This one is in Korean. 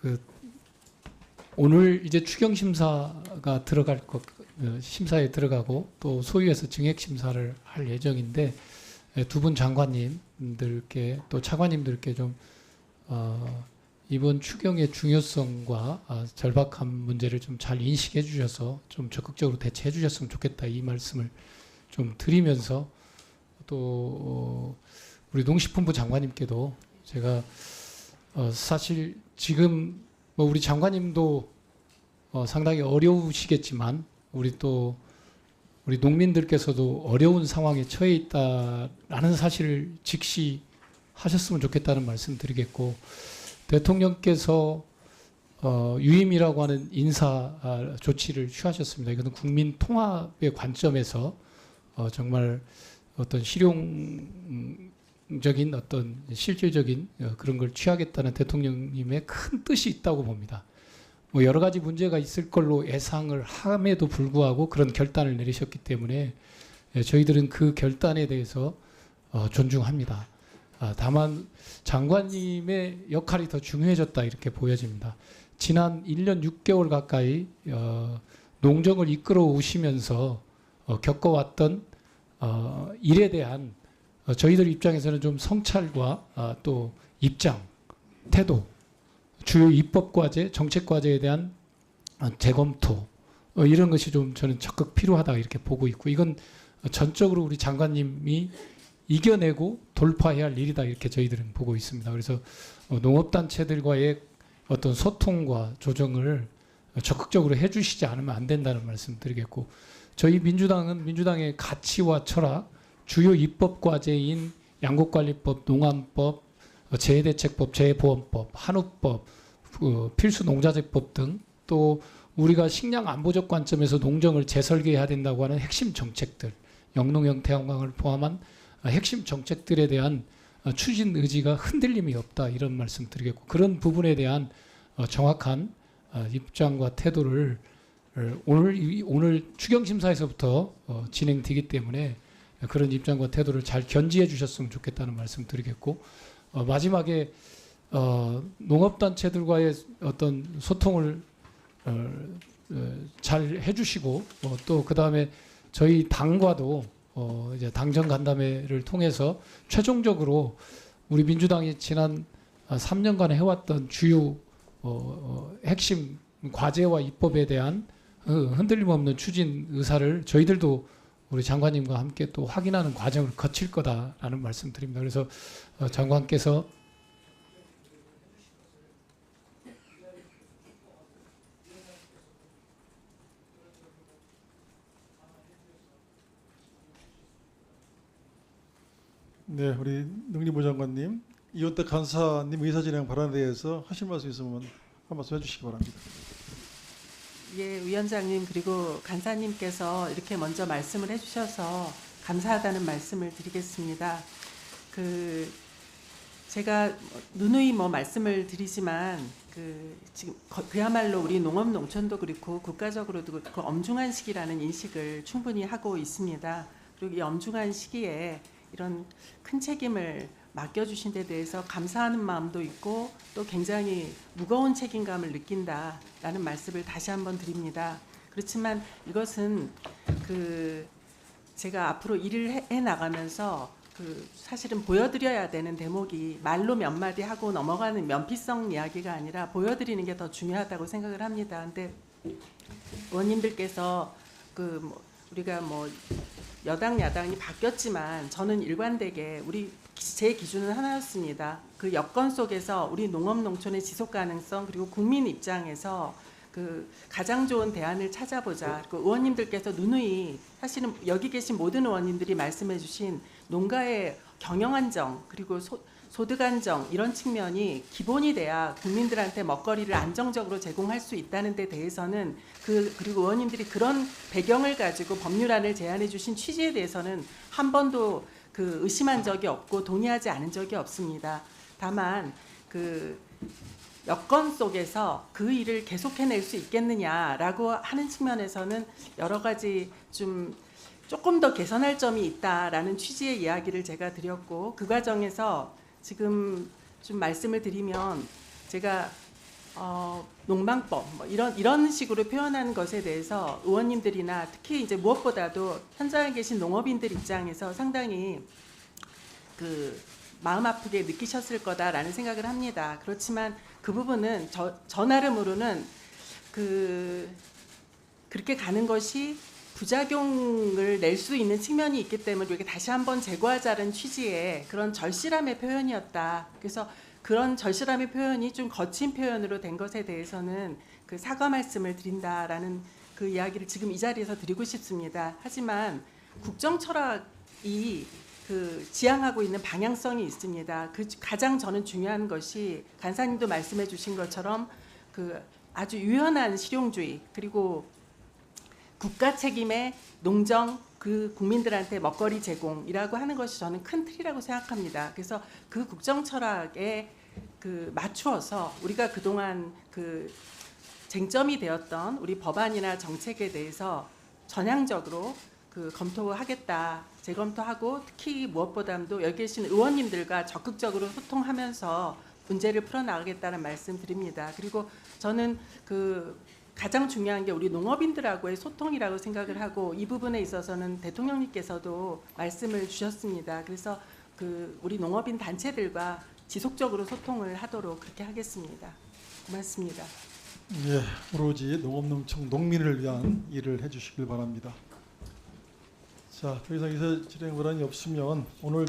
그 오늘 이제 추경 심사가 들어갈 것 심사에 들어가고 또 소위에서 증액 심사를 할 예정인데 두 분 장관님들께 또 차관님들께 좀 이번 추경의 중요성과 절박한 문제를 좀 잘 인식해 주셔서 좀 적극적으로 대처해 주셨으면 좋겠다 이 말씀을 좀 드리면서 또 우리 농식품부 장관님께도 제가 사실 지금 뭐 우리 장관님도 상당히 어려우시겠지만 우리 농민들께서도 어려운 상황에 처해 있다라는 사실을 직시하셨으면 좋겠다는 말씀 드리겠고 대통령께서 유임이라고 하는 인사 조치를 취하셨습니다. 이것은 국민 통합의 관점에서 정말 어떤 실용적인 어떤 실질적인 그런 걸 취하겠다는 대통령님의 큰 뜻이 있다고 봅니다. 뭐 여러 가지 문제가 있을 걸로 예상을 함에도 불구하고 그런 결단을 내리셨기 때문에 저희들은 그 결단에 대해서 존중합니다. 다만 장관님의 역할이 더 중요해졌다 이렇게 보여집니다. 지난 1년 6개월 가까이 농정을 이끌어 오시면서 겪어왔던 일에 대한 저희들 입장에서는 좀 성찰과 또 입장, 태도, 주요 입법과제, 정책과제에 대한 재검토 이런 것이 좀 저는 적극 필요하다 이렇게 보고 있고 이건 전적으로 우리 장관님이 이겨내고 돌파해야 할 일이다 이렇게 저희들은 보고 있습니다. 그래서 농업단체들과의 어떤 소통과 조정을 적극적으로 해주시지 않으면 안 된다는 말씀 드리겠고 저희 민주당은 민주당의 가치와 철학, 주요 입법과제인 양곡관리법, 농안법, 재해대책법, 재해보험법, 한우법, 필수농자재법 등 또 우리가 식량 안보적 관점에서 농정을 재설계해야 된다고 하는 핵심 정책들, 영농형 태양광을 포함한 핵심 정책들에 대한 추진 의지가 흔들림이 없다 이런 말씀 드리겠고 그런 부분에 대한 정확한 입장과 태도를 오늘 추경심사에서부터 진행되기 때문에 그런 입장과 태도를 잘 견지해 주셨으면 좋겠다는 말씀 드리겠고 마지막에 농업단체들과의 어떤 소통을 잘 해주시고 또 그 다음에 저희 당과도 이제 당정 간담회를 통해서 최종적으로 우리 민주당이 지난 3년간 해왔던 주요 핵심 과제와 입법에 대한 흔들림 없는 추진 의사를 저희들도 우리 장관님과 함께 또 확인하는 과정을 거칠 거다라는 말씀 드립니다. 그래서 장관께서 네, 우리 농림부 장관님, 이원택 간사님 의사진행 발언에 대해서 하실 말씀 있으면 한 말씀 해주시기 바랍니다. 예, 위원장님 그리고 간사님께서 이렇게 먼저 말씀을 해주셔서 감사하다는 말씀을 드리겠습니다. 제가 누누이 말씀을 드리지만 지금 그야말로 우리 농업 농촌도 그렇고 국가적으로도 그렇고 엄중한 시기라는 인식을 충분히 하고 있습니다. 그리고 이 엄중한 시기에 이런 큰 책임을 맡겨주신 데 대해서 감사하는 마음도 있고 또 굉장히 무거운 책임감을 느낀다라는 말씀을 다시 한번 드립니다. 그렇지만 이것은 제가 앞으로 일을 해 나가면서 사실은 보여드려야 되는 대목이 말로 몇 마디 하고 넘어가는 면피성 이야기가 아니라 보여드리는 게 더 중요하다고 생각을 합니다. 근데 의원님들께서 우리가 여당 야당이 바뀌었지만 저는 일관되게 제 기준은 하나였습니다. 그 여건 속에서 우리 농업 농촌의 지속 가능성 그리고 국민 입장에서 가장 좋은 대안을 찾아보자. 그 의원님들께서 누누이 사실은 여기 계신 모든 의원님들이 말씀해주신 농가의 경영 안정 그리고 소득 안정 이런 측면이 기본이 돼야 국민들한테 먹거리를 안정적으로 제공할 수 있다는 데 대해서는 그리고 의원님들이 그런 배경을 가지고 법률안을 제안해 주신 취지에 대해서는 한 번도 의심한 적이 없고 동의하지 않은 적이 없습니다. 다만 여건 속에서 그 일을 계속해낼 수 있겠느냐라고 하는 측면에서는 여러 가지 조금 더 개선할 점이 있다라는 취지의 이야기를 제가 드렸고 그 과정에서 지금 좀 말씀을 드리면 제가 농방법 뭐 이런 식으로 표현하는 것에 대해서 의원님들이나 특히 이제 무엇보다도 현장에 계신 농업인들 입장에서 상당히 그 마음 아프게 느끼셨을 거다라는 생각을 합니다. 그렇지만 그 부분은 저 나름으로는 그렇게 가는 것이 부작용을 낼 수 있는 측면이 있기 때문에 이렇게 다시 한번 재고하자는 취지의 그런 절실함의 표현이었다. 그래서 그런 절실함의 표현이 좀 거친 표현으로 된 것에 대해서는 그 사과 말씀을 드린다라는 그 이야기를 지금 이 자리에서 드리고 싶습니다. 하지만 국정 철학이 그 지향하고 있는 방향성이 있습니다. 그 가장 저는 중요한 것이 간사님도 말씀해 주신 것처럼 그 아주 유연한 실용주의 그리고 국가 책임의 농정 그 국민들한테 먹거리 제공이라고 하는 것이 저는 큰 틀이라고 생각합니다. 그래서 그 국정 철학에 그 맞추어서 우리가 그동안 그 쟁점이 되었던 우리 법안이나 정책에 대해서 전향적으로 그 검토하겠다, 재검토하고 특히 무엇보다도 여기 계신 의원님들과 적극적으로 소통하면서 문제를 풀어나가겠다는 말씀드립니다. 그리고 저는 그 가장 중요한 게 우리 농업인들하고의 소통이라고 생각을 하고 이 부분에 있어서는 대통령님께서도 말씀을 주셨습니다. 그래서 그 우리 농업인 단체들과 지속적으로 소통을 하도록 그렇게 하겠습니다. 고맙습니다. 예, 오로지 농업농청 농민을 위한 일을 해주시길 바랍니다. 자, 더 이상 이사 진행 권한이 없으면 오늘